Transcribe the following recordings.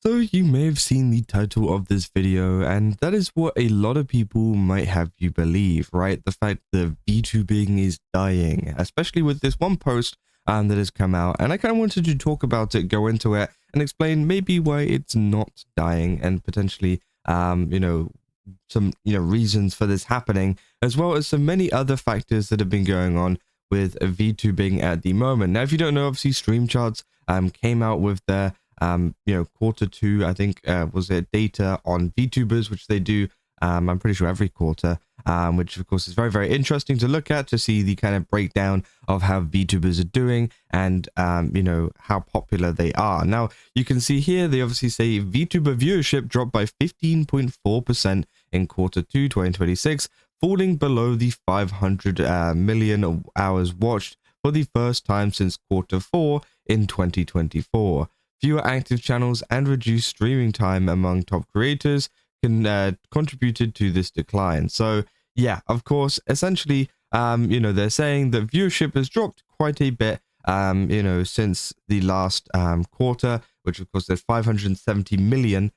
So you may have seen the title of this video, and that is what a lot of people might have you believe, right? The fact that VTubing is dying, especially with this one post that has come out. And I kind of wanted to talk about it, go into it, and explain maybe why it's not dying, and potentially, some reasons for this happening, as well as some many other factors that have been going on with VTubing at the moment. Now, if you don't know, obviously StreamsCharts came out with their Q2, I think, was it data on VTubers, which they do, I'm pretty sure every quarter, which of course is very, very interesting to look at, to see the kind of breakdown of how VTubers are doing and, how popular they are. Now, you can see here, they obviously say VTuber viewership dropped by 15.4% in Q2 2026, falling below the 500 million hours watched for the first time since Q4 in 2024. Fewer active channels and reduced streaming time among top creators contributed to this decline. So yeah, of course, essentially, they're saying that viewership has dropped quite a bit, since the last quarter, which of course there's 570 million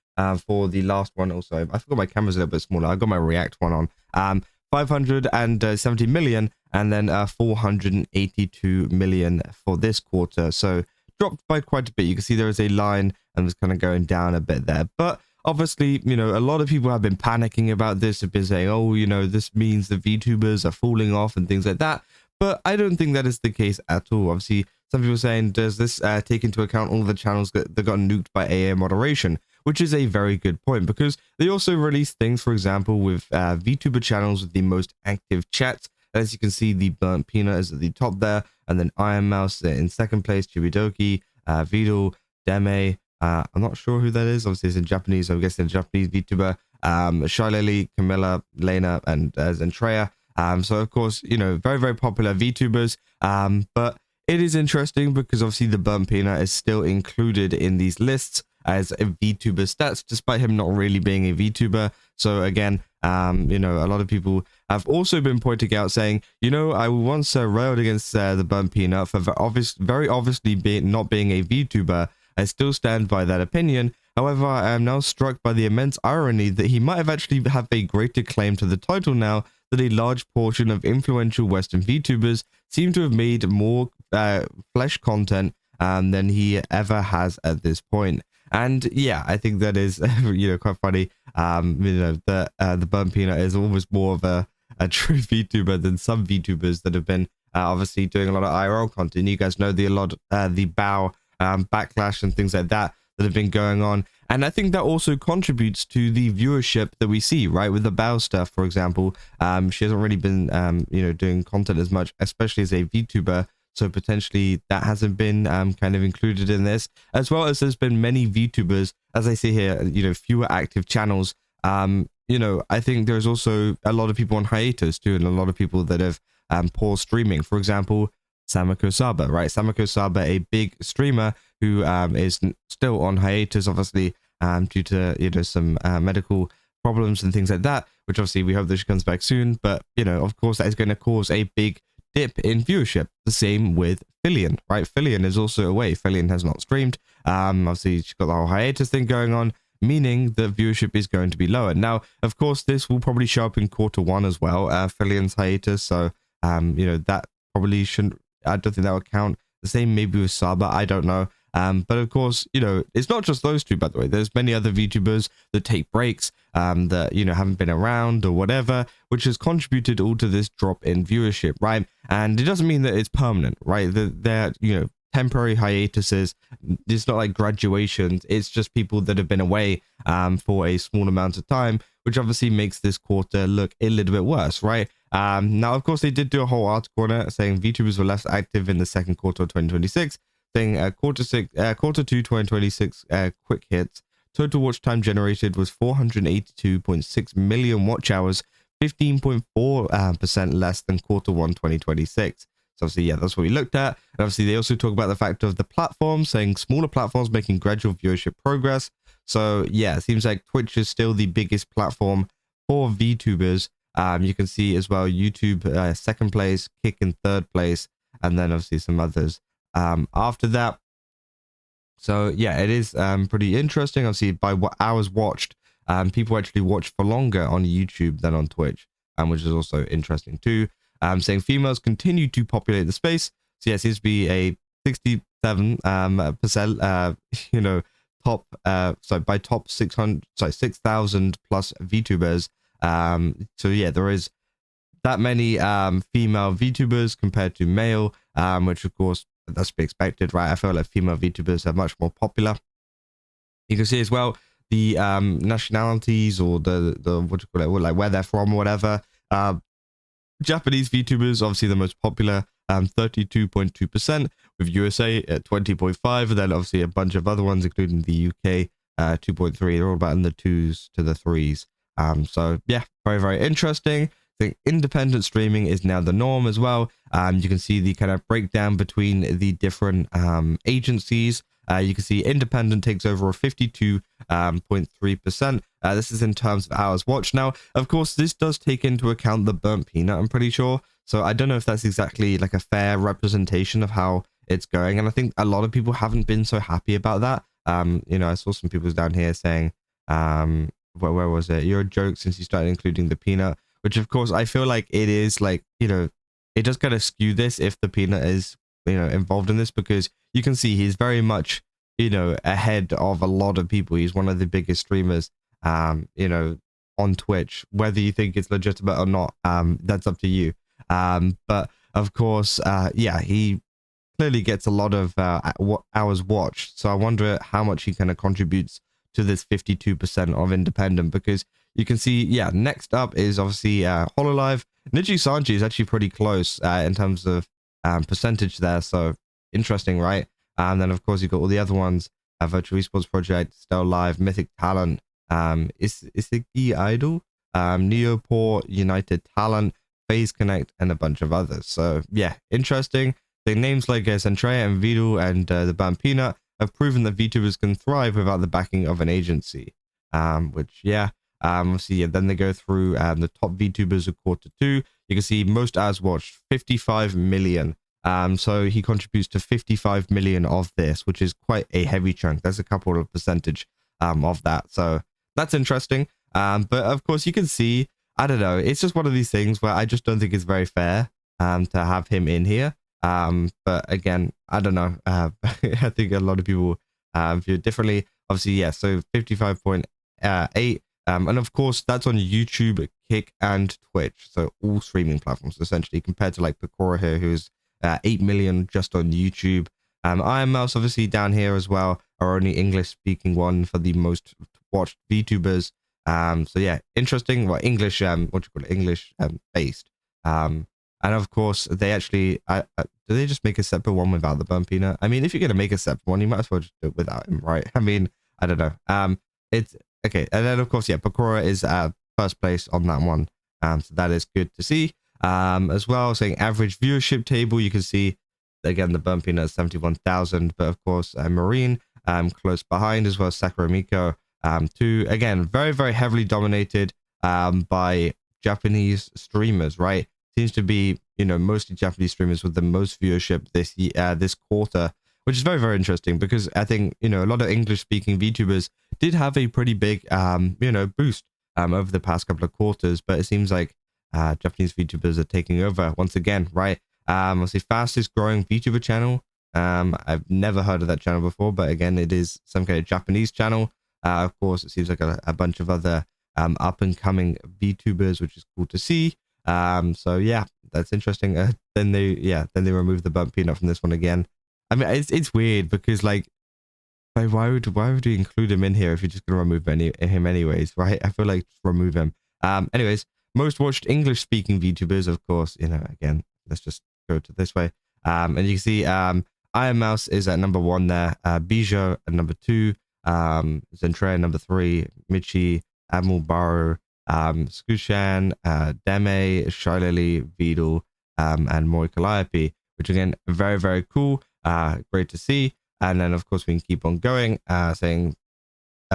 for the last one. Also, I forgot my camera's a little bit smaller. I got my React one on. 570 million, and then 482 million for this quarter. So dropped by quite a bit. You can see there is a line and it's kind of going down a bit there. But obviously, a lot of people have been panicking about this, have been saying, oh, this means the VTubers are falling off and things like that. But I don't think that is the case at all. Obviously, some people are saying, does this take into account all the channels that got nuked by AI moderation? Which is a very good point, because they also release things, for example, with VTuber channels with the most active chats. As you can see, the Burnt Peanut is at the top there, and then Ironmouse in second place, Chibidoki, Vidal, Deme. I'm not sure who that is. Obviously, it's in Japanese, so I'm guessing a Japanese VTuber. Shy Lily, Camilla, Lena, and Zentreya. So, of course, very, very popular VTubers. But it is interesting because obviously the Burnt Peanut is still included in these lists as a VTuber stats, despite him not really being a VTuber. So again, a lot of people have also been pointing out, saying, I once railed against the Burnt Peanut for very obviously not being a VTuber. I still stand by that opinion. However, I am now struck by the immense irony that he might have actually have a greater claim to the title now that a large portion of influential Western VTubers seem to have made more flesh content than he ever has at this point. And yeah, I think that is, quite funny. The Burnt Peanut is almost more of a true VTuber than some VTubers that have been obviously doing a lot of IRL content. You guys know the bow backlash and things like that have been going on. And I think that also contributes to the viewership that we see, right? With the bow stuff, for example, she hasn't really been, doing content as much, especially as a VTuber. So potentially that hasn't been kind of included in this, as well as there's been many VTubers, as I see here, fewer active channels. I think there's also a lot of people on hiatus too, and a lot of people that have paused streaming. For example, Samako Saba, right? Samako Saba, a big streamer who is still on hiatus, obviously, due to some medical problems and things like that, which obviously we hope that she comes back soon. But, of course, that is going to cause a big dip in viewership. The same with Fillion, right? Fillion is also away. Fillion has not streamed. Obviously, she's got the whole hiatus thing going on, meaning that viewership is going to be lower. Now, of course, this will probably show up in Q1 as well, Fillion's hiatus. So, that probably shouldn't, I don't think that would count. The same maybe with Saba, I don't know. But of course, it's not just those two, by the way. There's many other VTubers that take breaks, that, haven't been around or whatever, which has contributed all to this drop in viewership, right? And it doesn't mean that it's permanent, right? They're, temporary hiatuses. It's not like graduations. It's just people that have been away for a small amount of time, which obviously makes this quarter look a little bit worse, right? Now, of course, they did do a whole article on it saying VTubers were less active in the second quarter of 2026, saying Q2 2026 quick hits. Total watch time generated was 482.6 million watch hours, 15.4% less than Q1 2026. So obviously, yeah, that's what we looked at. And obviously, they also talk about the fact of the platform, saying smaller platforms making gradual viewership progress. So yeah, it seems like Twitch is still the biggest platform for VTubers. You can see as well YouTube second place, Kick in third place, and then obviously some others after that. So yeah, it is pretty interesting. Obviously, by what hours watched, people actually watch for longer on YouTube than on Twitch, which is also interesting too. Saying females continue to populate the space. So yeah, it seems to be a 67 percent, you know, top so by top 600, sorry, 6,000 plus VTubers. So yeah, there is that many female VTubers compared to male, which of course that's to be expected, right? I feel like female VTubers are much more popular. You can see as well the nationalities, or the what do you call it, like where they're from or whatever. Japanese VTubers obviously the most popular, 32.2%, with USA at 20.5%, and then obviously a bunch of other ones including the UK, 2.3%. They're all about in the 2s to the 3s. So yeah, very, very interesting. I think independent streaming is now the norm as well. You can see the kind of breakdown between the different agencies. You can see independent takes over 52.3%. This is in terms of hours watched. Now, of course, this does take into account the burnt peanut, I'm pretty sure. So I don't know if that's exactly like a fair representation of how it's going. And I think a lot of people haven't been so happy about that. You know, I saw some people down here saying, where was it? You're a joke since you started including the peanut, which of course I feel like it is, like, you know, it does kind of skew this if the peanut is, you know, involved in this, because you can see he's very much, you know, ahead of a lot of people. He's one of the biggest streamers, you know, on Twitch. Whether you think it's legitimate or not, that's up to you. But of course, yeah, he clearly gets a lot of hours watched. So I wonder how much he kind of contributes to this 52% of independent, because you can see, yeah, next up is obviously Hololive. Niji Sanji is actually pretty close in terms of percentage there. So interesting, right? And then of course you've got all the other ones: Virtual Esports Project, Still Live, Mythic Talent, Isiki Idol, Neoport, United Talent, Phase Connect, and a bunch of others. So yeah, interesting. The names like Zentreya and Vidal and the Band Peanut have proven that VTubers can thrive without the backing of an agency. Which, yeah, obviously, yeah, then they go through the top VTubers of Q2. You can see most hours watched, 55 million. So he contributes to 55 million of this, which is quite a heavy chunk. There's a couple of percentage of that. So that's interesting. But of course, you can see, I don't know, it's just one of these things where I just don't think it's very fair to have him in here. But again, I don't know. I think a lot of people view it differently. Obviously, yeah, so 55.8. And of course, that's on YouTube, Kick, and Twitch. So all streaming platforms, essentially, compared to like Pecora here, who's 8 million just on YouTube. Ironmouse, obviously, down here as well, our only English-speaking one for the most watched VTubers. So yeah, interesting. Well, English, what do you call it? English based. And of course, they actually, do they just make a separate one without the burnt peanut? I mean, if you're going to make a separate one, you might as well just do it without him, right? I mean, I don't know. It's okay. And then, of course, yeah, Pecora is first place on that one. So that is good to see. As well, saying average viewership table, you can see, again, the burnt peanut is 71,000. But of course, Marine, close behind, as well as Sakura Miko, too. Again, very, very heavily dominated by Japanese streamers, right? Seems to be, you know, mostly Japanese streamers with the most viewership this this quarter, which is very, very interesting, because I think, you know, a lot of English speaking VTubers did have a pretty big you know, boost over the past couple of quarters, but it seems like Japanese VTubers are taking over once again, right? I'll say fastest growing VTuber channel. I've never heard of that channel before, but again, it is some kind of Japanese channel. Of course, it seems like a bunch of other up and coming VTubers, which is cool to see. So yeah, that's interesting. Then they remove the burnt peanut from this one again. I mean, it's weird, because like, why would you include him in here if you're just gonna remove him anyways, right? I feel like just remove him. Anyways, most watched English speaking VTubers, of course, you know, again, let's just go to this way. And you can see Ironmouse is at number 1 there, Bijou at number 2, Zentreya number 3, Michi, Admiral Baro, Skushan, Deme, Shileli, Vidal, and Mori Calliope, which again, very, very cool. Great to see. And then of course we can keep on going, saying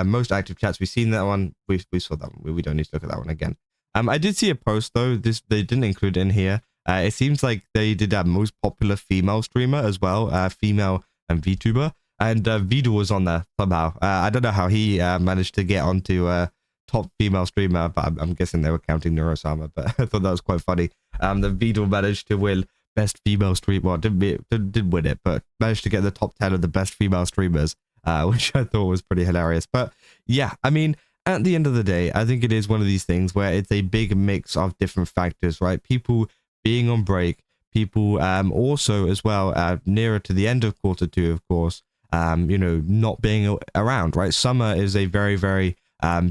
most active chats. We've seen that one. We saw that one. We don't need to look at that one again. I did see a post though. They didn't include it in here. It seems like they did have most popular female streamer as well, female and VTuber. and Vidal was on there somehow. I don't know how he managed to get onto top female streamer, but I'm guessing they were counting Neurosama, but I thought that was quite funny. The Vidal managed to win best female streamer. Well, didn't win it, but managed to get the top 10 of the best female streamers, which I thought was pretty hilarious. But yeah, I mean, at the end of the day, I think it is one of these things where it's a big mix of different factors, right? People being on break, people also as well nearer to the end of Q2, of course, not being around, right? Summer is a very, very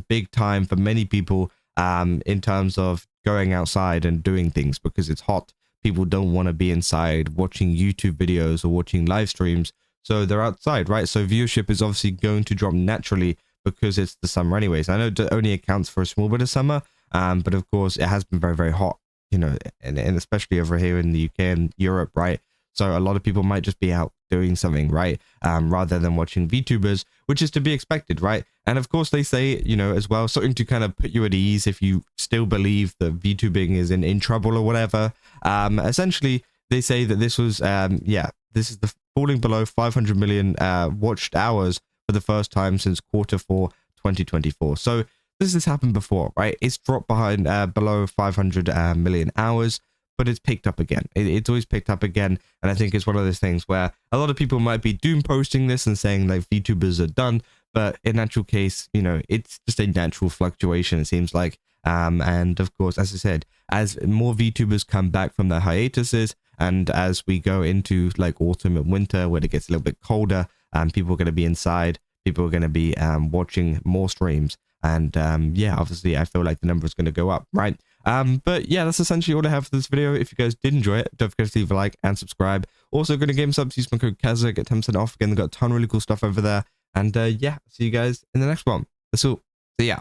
big time for many people in terms of going outside and doing things because it's hot. People don't want to be inside watching YouTube videos or watching live streams, so they're outside, right? So viewership is obviously going to drop naturally because it's the summer anyways. I know it only accounts for a small bit of summer, but of course it has been very, very hot, and especially over here in the UK and Europe, right? So a lot of people might just be out doing something, right? Rather than watching VTubers, which is to be expected, right? And of course they say, as well, something to kind of put you at ease if you still believe that VTubing is in trouble or whatever. Essentially, they say that this was, this is the falling below 500 million watched hours for the first time since Q4 2024. So this has happened before, right? It's dropped behind below 500 million hours, but it's picked up again. It's always picked up again, and I think it's one of those things where a lot of people might be doom posting this and saying like VTubers are done, but in actual case, it's just a natural fluctuation, it seems like. And of course, as I said, as more VTubers come back from their hiatuses, and as we go into like autumn and winter, where it gets a little bit colder, people are going to be inside, people are going to be watching more streams, and yeah, obviously I feel like the number is going to go up, right? But yeah, that's essentially all I have for this video. If you guys did enjoy it, don't forget to leave a like and subscribe. Also, going to game subs, use my code Kazza, get 10% off. Again, they've got a ton of really cool stuff over there. And yeah, see you guys in the next one. That's all. See ya.